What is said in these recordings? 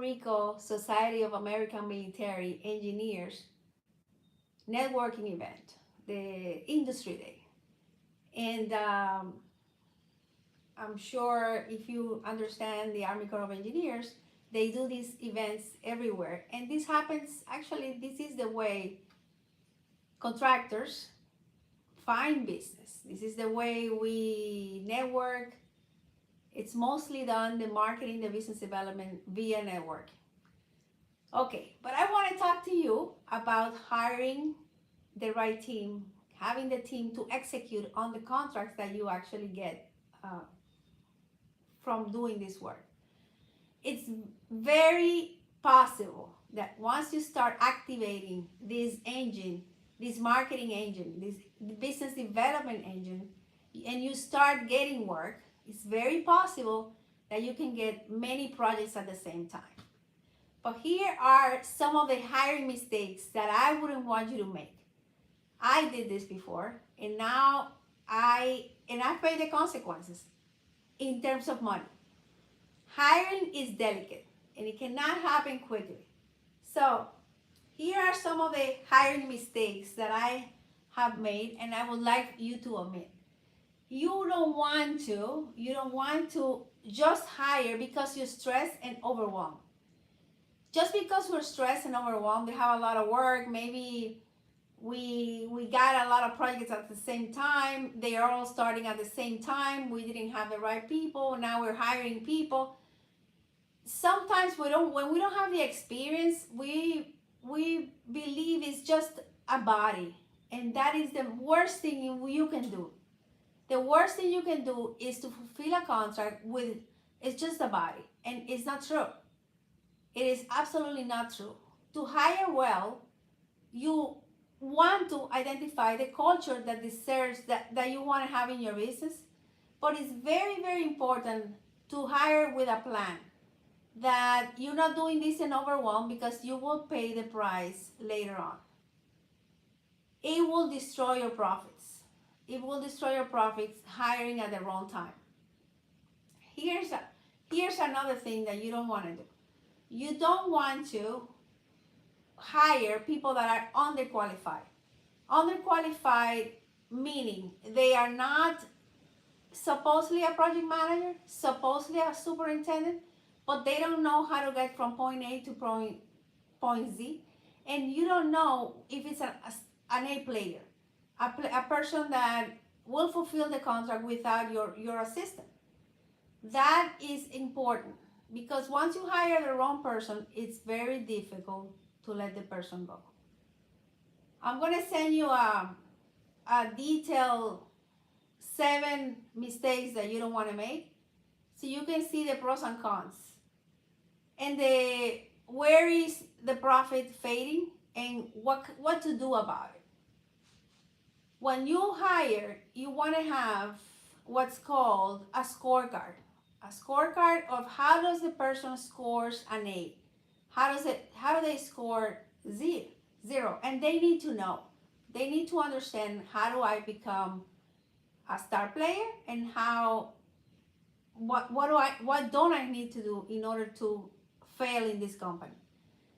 Rico Society of American Military Engineers networking event, the industry day. And I'm sure if you understand the Army Corps of Engineers, they do these events everywhere. And this happens, actually, this is the way contractors find business. This is the way we network. It's mostly done, the marketing, the business development via networking. Okay, but I want to talk to you about hiring the right team, having the team to execute on the contracts that you actually get from doing this work. It's very possible that once you start activating this engine, this marketing engine, this business development engine, and you start getting work, it's very possible that you can get many projects at the same time. But here are some of the hiring mistakes that I wouldn't want you to make. I did this before, and now I pay the consequences in terms of money. Hiring is delicate, and it cannot happen quickly. So here are some of the hiring mistakes that I have made, and I would like you to omit. You don't want to just hire because you're stressed and overwhelmed. Just because we're stressed and overwhelmed, we have a lot of work, maybe we got a lot of projects at the same time, they are all starting at the same time, we didn't have the right people, now we're hiring people. Sometimes when we don't have the experience, we believe it's just a body, and that is the worst thing you can do. The worst thing you can do is to fulfill a contract with it's just a body, and it's not true. It is absolutely not true. To hire well, you want to identify the culture that deserves that you want to have in your business, but it's very, very important to hire with a plan, that you're not doing this in overwhelm, because you will pay the price later on. It will destroy your profits. It will destroy your profits hiring at the wrong time. Here's another thing that you don't want to do. You don't want to hire people that are underqualified. Underqualified meaning they are not supposedly a project manager, supposedly a superintendent, but they don't know how to get from point A to point Z, and you don't know if it's an A player, a person that will fulfill the contract without your assistant. That is important, because once you hire the wrong person, it's very difficult to let the person go. I'm going to send you a detailed 7 mistakes that you don't want to make, so you can see the pros and cons, and where is the profit fading, and what to do about it. When you hire, you want to have what's called a scorecard. A scorecard of how does the person scores an A. How do they score zero? And they need to know. They need to understand, how do I become a star player, and what don't I need to do in order to fail in this company.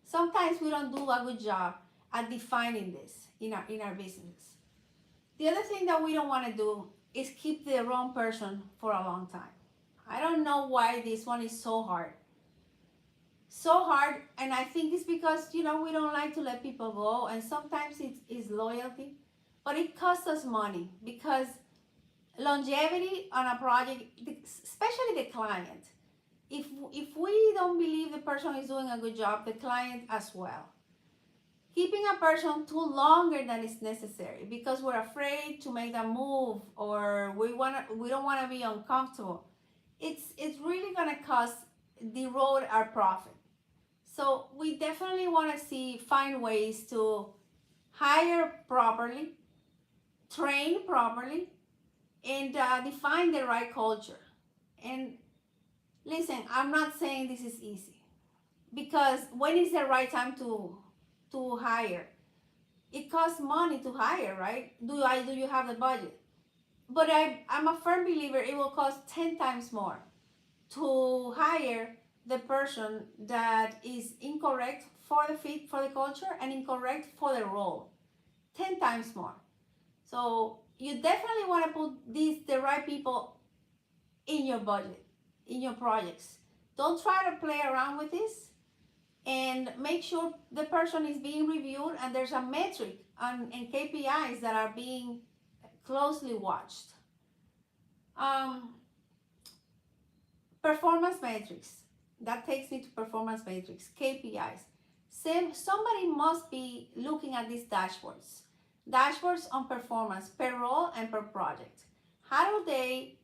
Sometimes we don't do a good job at defining this in our business. The other thing that we don't want to do is keep the wrong person for a long time. I don't know why this one is so hard. So hard, and I think it's because, we don't like to let people go, and sometimes it's loyalty, but it costs us money, because longevity on a project, especially the client, if we don't believe the person is doing a good job, the client as well. Keeping a person too longer than is necessary because we're afraid to make a move, or we don't want to be uncomfortable, it's really going to cost erode our profit. So we definitely want to find ways to hire properly, train properly, and define the right culture. And listen, I'm not saying this is easy, because when is the right time to hire? It costs money to hire, right? Do you have the budget? But I'm a firm believer it will cost 10 times more to hire the person that is incorrect for the fit for the culture and incorrect for the role 10 times more. So you definitely want to put the right people in your budget, in your projects. Don't try to play around with this, and make sure the person is being reviewed and there's a metric and KPIs that are being closely watched. Um, Performance metrics. That takes me to performance metrics, KPIs. Somebody must be looking at these dashboards. Dashboards on performance per role and per project. How do they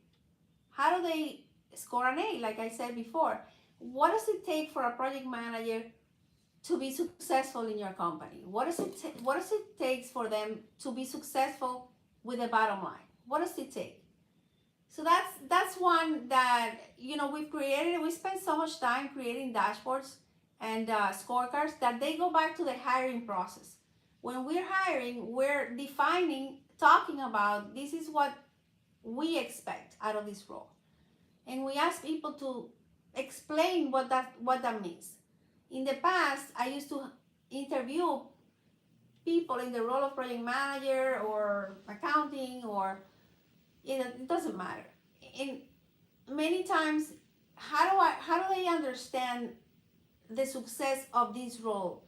score an A? Like I said before, what does it take for a project manager to be successful in your company? What does it take for them to be successful with the bottom line? What does it take? So that's one that we've created. We spend so much time creating dashboards and scorecards that they go back to the hiring process. When we're hiring, we're talking about this is what we expect out of this role, and we ask people to explain what that means. In the past, I used to interview people in the role of project manager or accounting, or it doesn't matter. And many times, how do they understand the success of this role?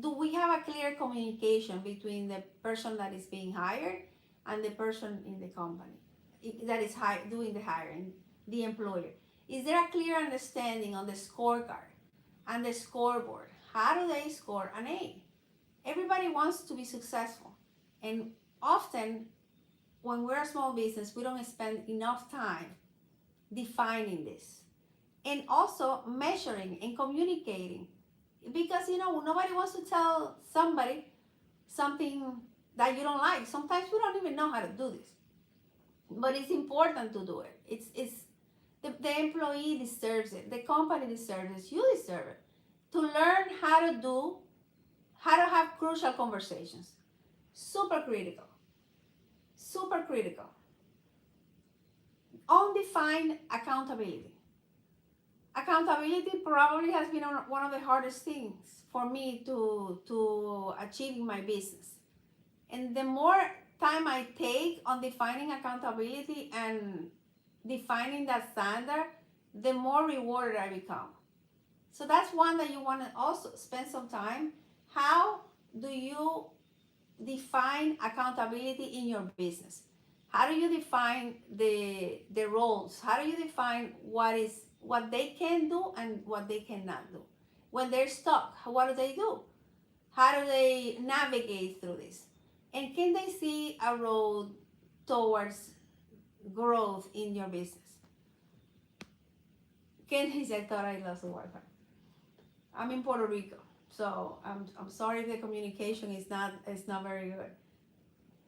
Do we have a clear communication between the person that is being hired and the person in the company that is doing the hiring, the employer? Is there a clear understanding on the scorecard and the scoreboard? How do they score an A? Everybody wants to be successful, and often when we're a small business, we don't spend enough time defining this and also measuring and communicating, because nobody wants to tell somebody something that you don't like. Sometimes we don't even know how to do this, but it's important to do it. It's the employee deserves it, the company deserves it, you deserve it, to learn how to have crucial conversations. Super critical. Super critical. Undefined accountability. Accountability probably has been one of the hardest things for me to achieve in my business. And the more time I take on defining accountability and defining that standard, the more rewarded I become. So that's one that you want to also spend some time. How do you define accountability in your business? How do you define the roles? How do you define what they can do and what they cannot do? When they're stuck, what do they do? How do they navigate through this? And can they see a road towards growth in your business? He said, thought I lost the Wi-Fi. I'm in Puerto Rico, so I'm sorry if the communication is not very good.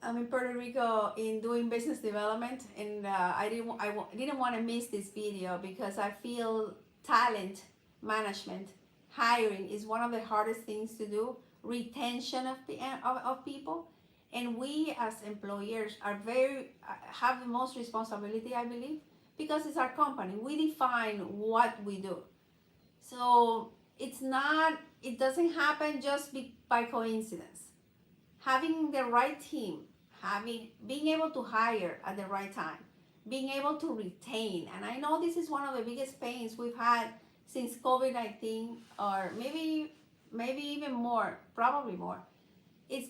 I'm in Puerto Rico in doing business development, and I didn't want to miss this video because I feel talent management, hiring is one of the hardest things to do. Retention of people, and we as employers have the most responsibility, I believe, because it's our company. We define what we do, so it doesn't happen just by coincidence. Having the right team, being able to hire at the right time, being able to retain, and I know this is one of the biggest pains we've had since COVID-19, or maybe even more, probably more. It's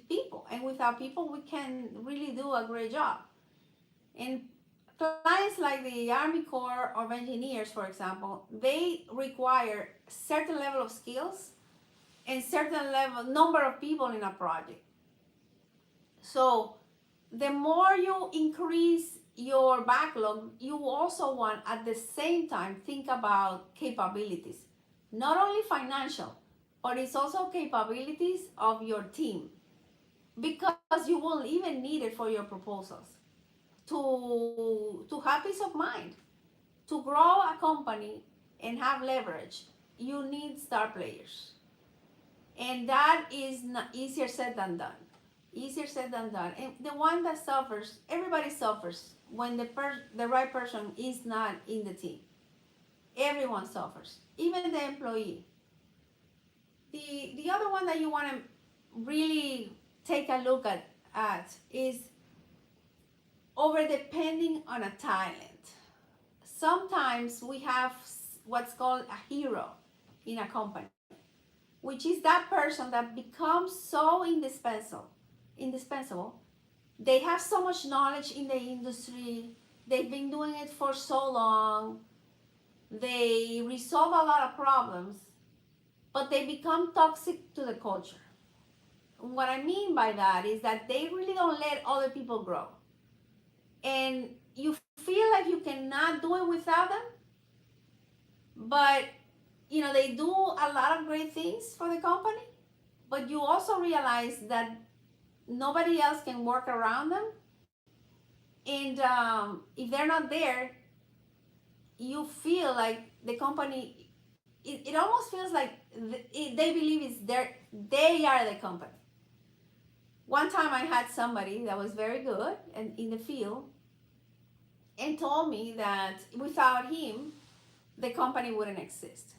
people, and without people, we can really do a great job. And clients like the Army Corps of Engineers, for example, they require certain level of skills and certain number of people in a project. So the more you increase your backlog, you also want at the same time think about capabilities, not only financial, but it's also capabilities of your team, because you will even need it for your proposals. To have peace of mind, to grow a company and have leverage, you need star players. And that is not easier said than done. Easier said than done. And the one that suffers, everybody suffers when the right person is not in the team. everyone suffers, even the employee. The other one that you want to really take a look at is over depending on a talent. Sometimes we have what's called a hero in a company, which is that person that becomes so indispensable. They have so much knowledge in the industry. They've been doing it for so long. They resolve a lot of problems, but they become toxic to the culture. What I mean by that is that they really don't let other people grow. And you feel like you cannot do it without them, but they do a lot of great things for the company, but you also realize that nobody else can work around them. And if they're not there, you feel like the company, it almost feels like they believe they are the company. One time I had somebody that was very good and in the field and told me that without him, the company wouldn't exist.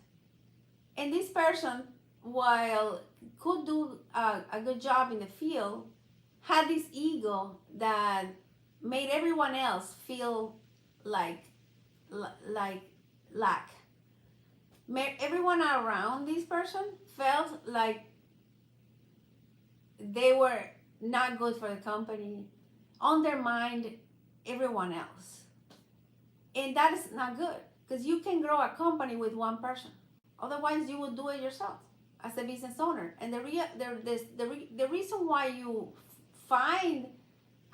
And this person, while could do a good job in the field, had this ego that made everyone else feel like like lack. Everyone around this person felt like they were not good for the company, undermined everyone else. And that is not good because you can grow a company with one person. Otherwise, you would do it yourself as a business owner. And the reason why you find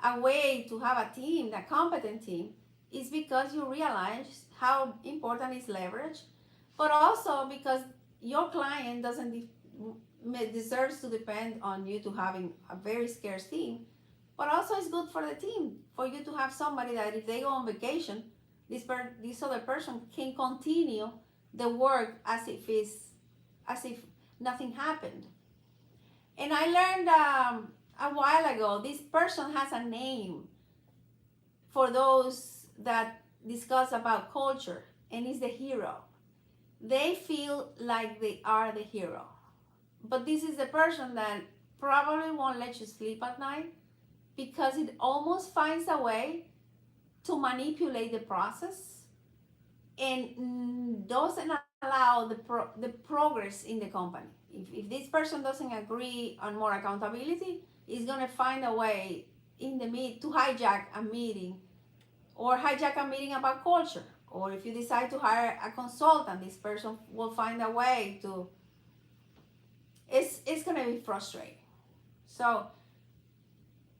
a way to have a team, a competent team, is because you realize how important is leverage, but also because your client doesn't deserves to depend on you to having a very scarce team, but also it's good for the team for you to have somebody that if they go on vacation, this other person can continue the work as if nothing happened. And I learned a while ago, this person has a name for those that discuss about culture, and is the hero. They feel like they are the hero, but this is the person that probably won't let you sleep at night because it almost finds a way to manipulate the process and doesn't allow the progress in the company. If this person doesn't agree on more accountability, he's going to find a way in the to hijack a meeting, or hijack a meeting about culture. Or if you decide to hire a consultant, this person will find a way to, it's going to be frustrating. So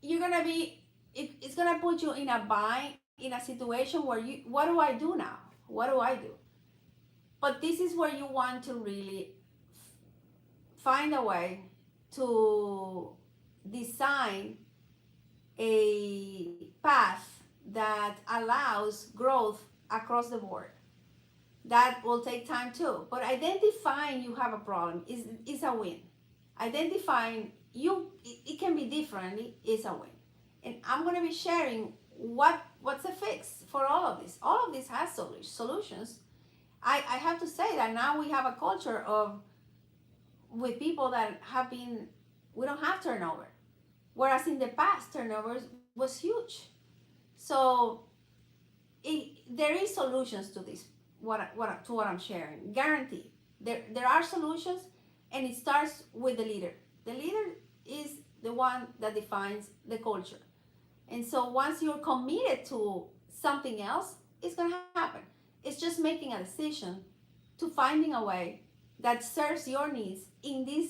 you're going to be, it's going to put you in a bind, in a situation where what do I do now? What do I do? But this is where you want to really find a way to design a path that allows growth across the board. That will take time too. But identifying you have a problem is a win. Identifying it can be differently is a win. And I'm going to be sharing what's the fix for all of this. All of this has solutions. I have to say that now we have a culture with people that we don't have turnover. Whereas in the past, turnover was huge. So there is solutions to this, to what I'm sharing. Guaranteed. There are solutions, and it starts with the leader. The leader is the one that defines the culture. And so once you're committed to something else, it's going to happen. It's just making a decision to finding a way that serves your needs in this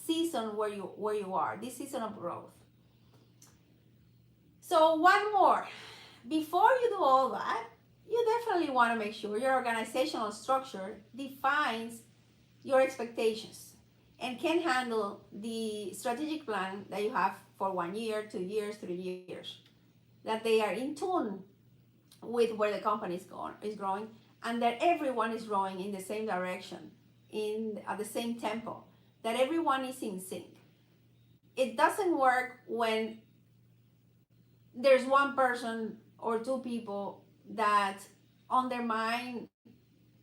season where you are, this season of growth. So one more. Before you do all that, you definitely want to make sure your organizational structure defines your expectations and can handle the strategic plan that you have for 1 year, 2 years, 3 years. That they are in tune with where the company is growing, and that everyone is growing in the same direction, at the same tempo, that everyone is in sync. It doesn't work when there's one person or two people that undermine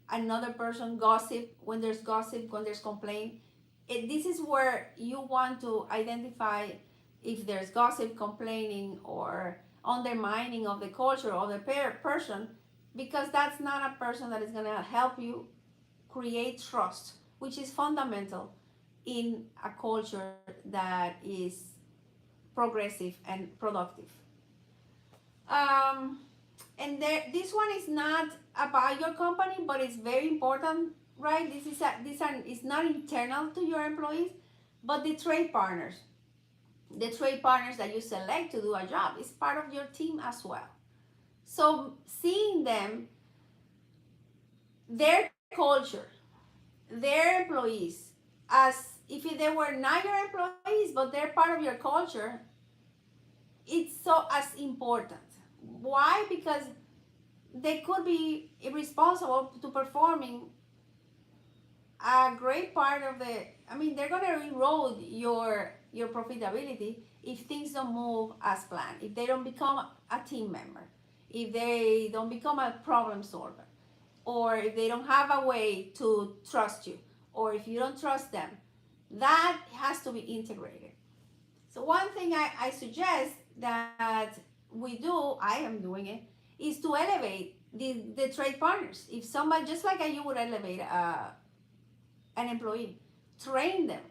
another person gossip, when there's gossip, when there's complaint. This is where you want to identify if there's gossip, complaining, or undermining of the culture of the person, because that's not a person that is going to help you create trust, which is fundamental in a culture that is progressive and productive. Um, and this one is not about your company, but it's very important, right? It's not internal to your employees, but the trade partners. The trade partners that you select to do a job is part of your team as well. So seeing them, their culture, their employees, as if they were not your employees, but they're part of your culture, it's so as important. Why? Because they could be irresponsible to performing a great part of the, I mean, they're going to erode your profitability if things don't move as planned, if they don't become a team member, if they don't become a problem solver, or if they don't have a way to trust you, or if you don't trust them. That has to be integrated. So one thing I suggest that we do, I am doing it, is to elevate the trade partners. If somebody, just like you would elevate an employee, train them,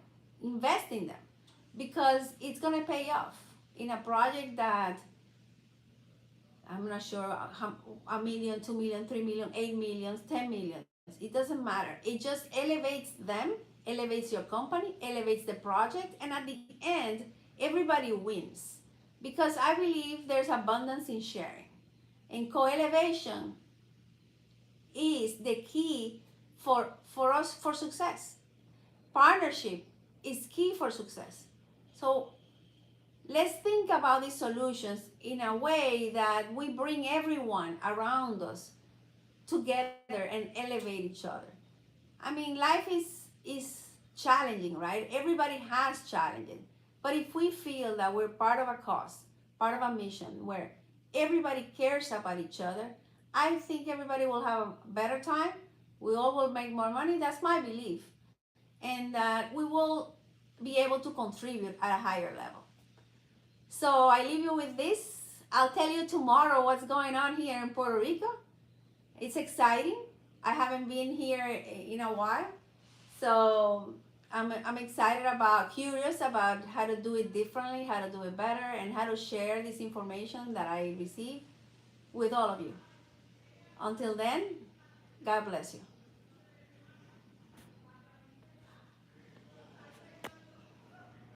invest in them, because it's going to pay off in a project that I'm not sure how, a million, 2 million, 3 million, 8 million, 10 million. It doesn't matter. It just elevates them, elevates your company, elevates the project, and at the end, everybody wins. Because I believe there's abundance in sharing. And co-elevation is the key for us for success. Partnership is key for success. So let's think about these solutions in a way that we bring everyone around us together and elevate each other. I mean, life is challenging, right? Everybody has challenges. But if we feel that we're part of a cause, part of a mission where everybody cares about each other, I think everybody will have a better time. We all will make more money. That's my belief. And that we will be able to contribute at a higher level. So I leave you with this. I'll tell you tomorrow what's going on here in Puerto Rico. It's exciting. I haven't been here in a while. So I'm excited about, curious about how to do it differently, how to do it better, and how to share this information that I receive with all of you. Until then, God bless you.